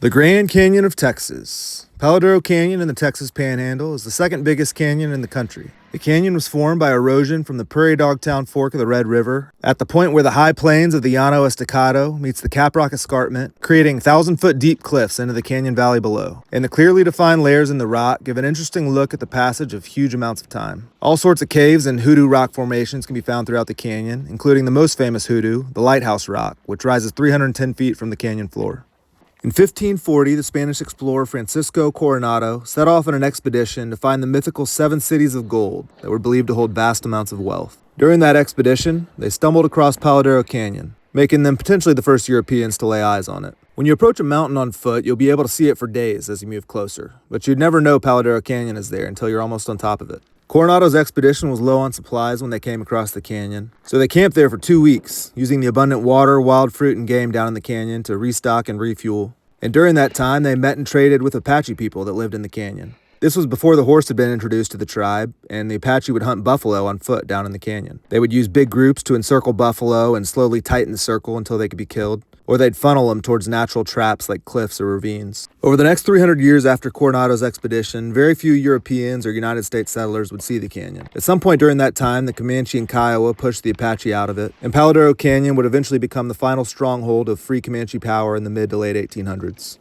The Grand Canyon of Texas. Palo Duro Canyon in the Texas Panhandle is the second biggest canyon in the country. The canyon was formed by erosion from the Prairie Dogtown Fork of the Red River at the point where the high plains of the Llano Estacado meets the Caprock Escarpment, creating 1,000-foot deep cliffs into the canyon valley below. And the clearly defined layers in the rock give an interesting look at the passage of huge amounts of time. All sorts of caves and hoodoo rock formations can be found throughout the canyon, including the most famous hoodoo, the Lighthouse Rock, which rises 310 feet from the canyon floor. In 1540, the Spanish explorer Francisco Coronado set off on an expedition to find the mythical 7 cities of gold that were believed to hold vast amounts of wealth. During that expedition, they stumbled across Palo Duro Canyon, making them potentially the first Europeans to lay eyes on it. When you approach a mountain on foot, you'll be able to see it for days as you move closer, but you'd never know Palo Duro Canyon is there until you're almost on top of it. Coronado's expedition was low on supplies when they came across the canyon, so they camped there for 2 weeks, using the abundant water, wild fruit, and game down in the canyon to restock and refuel. And during that time, they met and traded with Apache people that lived in the canyon. This was before the horse had been introduced to the tribe, and the Apache would hunt buffalo on foot down in the canyon. They would use big groups to encircle buffalo and slowly tighten the circle until they could be killed, or they'd funnel them towards natural traps like cliffs or ravines. Over the next 300 years after Coronado's expedition, very few Europeans or United States settlers would see the canyon. At some point during that time, the Comanche and Kiowa pushed the Apache out of it, and Palo Duro Canyon would eventually become the final stronghold of free Comanche power in the mid to late 1800s.